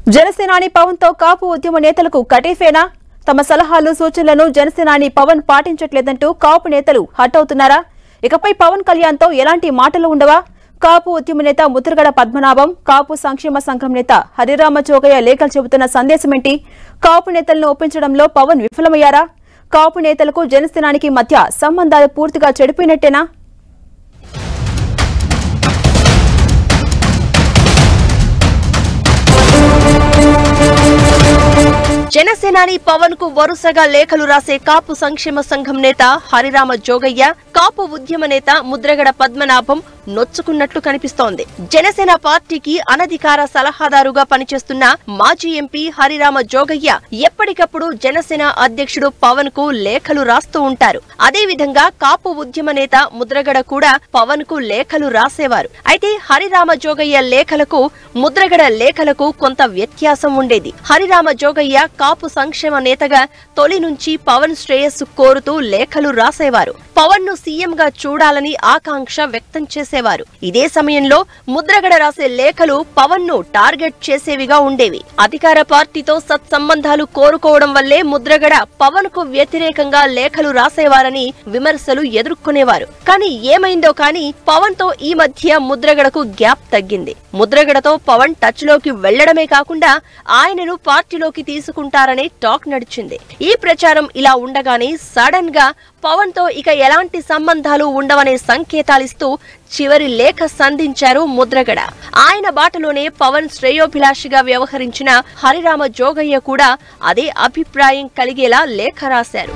జనసేనాని పవన్ తో కాపు ఉద్యమ నేతలకు కటీఫేనా? తమ సలహాలు సూచనలను జనసేనాని పవన్ పాటించట్లేదంటూ కాపు నేతలు హట్ అవుతున్నారా? ఇకపై పవన్ కళ్యాణ్ తో ఎలాంటి మాటలు ఉండవా? కాపు ఉద్యమ నేత ముద్రగడ పద్మనాభం, కాపు సంక్షేమ సంఘం నేత హరిరామ జోగయ్య లేఖలు చెబుతున్న సందేశమేంటి? కాపు నేతలను ఒప్పించడంలో పవన్ విఫలమయ్యారా? కాపు నేతలకు జనసేనానికి మధ్య సంబంధాలు పూర్తిగా చెడిపోయినట్టేనా? జనసేనాని పవన్ కు వరుసగా లేఖలు రాసే కాపు సంక్షేమ సంఘం నేత హరిరామ జోగయ్య, కాపు ఉద్యమ నేత ముద్రగడ పద్మనాభం నొచ్చుకున్నట్లు కనిపిస్తోంది. జనసేన పార్టీకి అనధికార సలహాదారుగా పనిచేస్తున్న మాజీ ఎంపీ హరిరామ జోగయ్య ఎప్పటికప్పుడు జనసేన అధ్యక్షుడు పవన్ కు లేఖలు రాస్తూ ఉంటారు. అదేవిధంగా కాపు ఉద్యమ నేత ముద్రగడ కూడా పవన్ కు లేఖలు రాసేవారు. అయితే హరిరామ జోగయ్య లేఖలకు ముద్రగడ లేఖలకు కొంత వ్యత్యాసం ఉండేది. హరిరామ జోగయ్య కాపు సంక్షేమ నేతగా తొలి నుంచి పవన్ శ్రేయస్సు కోరుతూ లేఖలు రాసేవారు. పవన్ ను సీఎంగా చూడాలని ఆకాంక్ష వ్యక్తం చేసేవారు. ఇదే సమయంలో ముద్రగడ రాసే లేఖలు పవన్ ను టార్గెట్ చేసేవిగా ఉండేవి. అధికార పార్టీతో సత్సంబంధాలు కోరుకోవడం వల్లే ముద్రగడ పవన్ కు వ్యతిరేకంగా లేఖలు రాసేవారని విమర్శలు ఎదుర్కొనేవారు. కానీ ఏమైందో కానీ పవన్ తో ఈ మధ్య ముద్రగడకు గ్యాప్ తగ్గింది. ముద్రగడతో పవన్ టచ్ లోకి వెళ్లడమే కాకుండా ఆయనను పార్టీలోకి తీసుకుంటారనే టాక్ నడిచింది. ఈ ప్రచారం ఇలా ఉండగానే సడన్ గా పవన్ తో ఇక ఎలాంటి సంబంధాలు ఉండవనే సంకేతాలిస్తూ చివరి లేఖ సంధించారు ముద్రగడ. ఆయన బాటలోనే పవన్ శ్రేయోభిలాషిగా వ్యవహరించిన హరిరామ జోగయ్య కూడా అదే అభిప్రాయం కలిగేలా లేఖ రాశారు.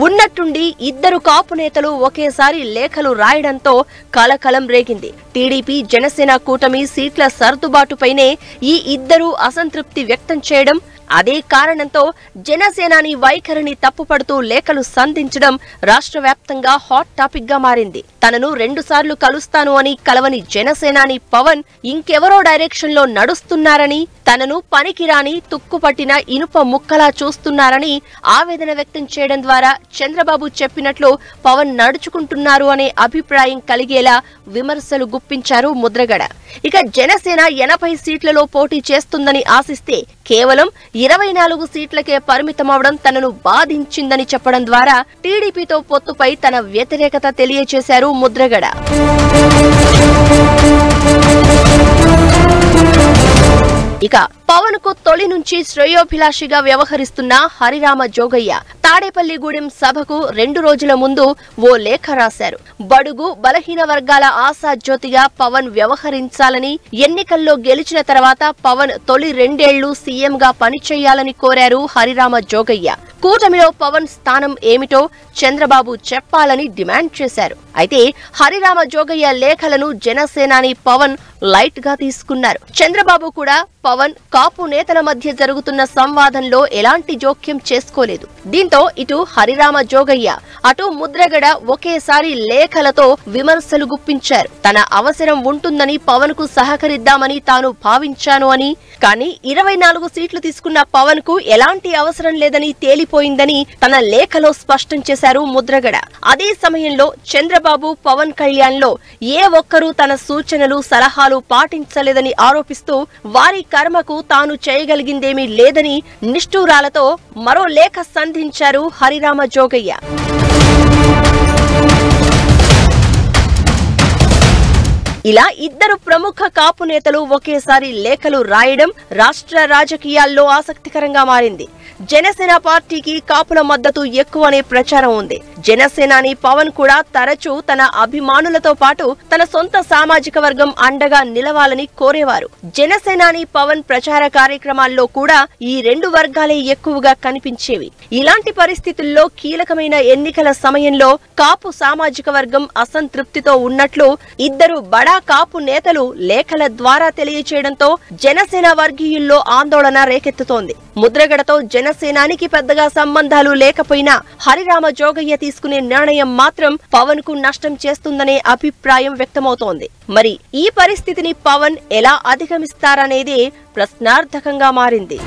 ఉన్నట్టుండి ఇద్దరు కాపు నేతలు ఒకేసారి లేఖలు రాయడంతో కలకలం రేగింది. టీడీపీ జనసేన కూటమి సీట్ల సర్దుబాటుపైనే ఈ ఇద్దరూ అసంతృప్తి వ్యక్తం చేయడం, అదే కారణంతో జనసేనాని వైఖరిని తప్పుపడుతూ లేఖలు సంధించడం రాష్ట్ర వ్యాప్తంగా హాట్ టాపిక్ గా మారింది. తనను 2 సార్లు కలుస్తాను అని కలవని జనసేనాని పవన్ ఇంకెవరో డైరెక్షన్ లో నడుస్తున్నారని, తనను పనికిరాని తుక్కుపట్టిన ఇనుప ముక్కలా చూస్తున్నారని ఆవేదన వ్యక్తం చేయడం ద్వారా చంద్రబాబు చెప్పినట్లు పవన్ నడుచుకుంటున్నారు అనే అభిప్రాయం కలిగేలా విమర్శలు గుప్పించారు ముద్రగడ. ఇక జనసేన 80 సీట్లలో పోటీ చేస్తుందని ఆశిస్తే కేవలం 24 సీట్లకే పరిమితమవడం తనను బాధించిందని చెప్పడం ద్వారా టీడీపీతో పొత్తుపై తన వ్యతిరేకత తెలియజేశారు ముద్రగడ. ఇక పవన్ కు తొలి నుంచి శ్రేయోభిలాషిగా వ్యవహరిస్తున్న హరిరామ జోగయ్య తాడేపల్లిగూడెం సభకు 2 రోజుల ముందు ఓ లేఖ రాశారు. బడుగు బలహీన వర్గాల ఆశాజ్యోతిగా పవన్ వ్యవహరించాలని, ఎన్నికల్లో గెలిచిన తర్వాత పవన్ తొలి 2 ఏళ్లు సీఎంగా పనిచేయాలని కోరారు హరిరామ జోగయ్య. కూటమిలో పవన్ స్థానం ఏమిటో చంద్రబాబు చెప్పాలని డిమాండ్ చేశారు. అయితే హరిరామ జోగయ్య లేఖలను జనసేనాని పవన్ లైట్ గా తీసుకున్నారు. చంద్రబాబు కూడా పవన్ కాపు నేతల మధ్య జరుగుతున్న సంవాదంలో ఎలాంటి జోక్యం చేసుకోలేదు. దీంతో ఇటు హరిరామ జోగయ్య, అటు ముద్రగడ ఒకేసారి లేఖలతో విమర్శలు గుప్పించారు. తన అవసరం ఉంటుందని పవన్ కు సహకరిద్దామని తాను భావించాను అని, కానీ 24 సీట్లు తీసుకున్న పవన్ కు ఎలాంటి అవసరం లేదని తేలిపోయిందని తన లేఖలో స్పష్టం చేశారు ముద్రగడ. అదే సమయంలో చంద్రబాబు, పవన్ కళ్యాణ్ లో ఏ ఒక్కరూ తన సూచనలు సలహాలు పాటించలేదని ఆరోపిస్తూ వారి కర్మకు తాను చేయగలిగిందేమీ లేదని నిష్ఠూరాలతో మరో లేఖ సంధించారు హరిరామ జోగయ్య. ఇలా ఇద్దరు ప్రముఖ కాపు నేతలు ఒకేసారి లేఖలు రాయడం రాష్ట్ర రాజకీయాల్లో ఆసక్తికరంగా మారింది. జనసేన పార్టీకి కాపుల మద్దతు ఎక్కువనే ప్రచారం ఉంది. జనసేనాని పవన్ కూడా తరచూ తన అభిమానులతో పాటు తన సొంత సామాజిక వర్గం అండగా నిలవాలని కోరేవారు. జనసేనాని పవన్ ప్రచార కార్యక్రమాల్లో కూడా ఈ 2 వర్గాలే ఎక్కువగా కనిపించేవి. ఇలాంటి పరిస్థితుల్లో కీలకమైన ఎన్నికల సమయంలో కాపు సామాజిక వర్గం అసంతృప్తితో ఉన్నట్లు ఇద్దరు బడా కాపు నేతలు లేఖల ద్వారా తెలియచేయడంతో జనసేన వర్గీయుల్లో ఆందోళన రేకెత్తుతోంది. ముద్రగడతో జనసేనానికి పెద్దగా సంబంధాలు లేకపోయినా హరిరామ జోగయ్య తీసుకునే నిర్ణయం మాత్రం పవన్ కు నష్టం చేస్తుందనే అభిప్రాయం వ్యక్తమవుతోంది. మరి ఈ పరిస్థితిని పవన్ ఎలా అధిగమిస్తారనేదే ప్రశ్నార్థకంగా మారింది.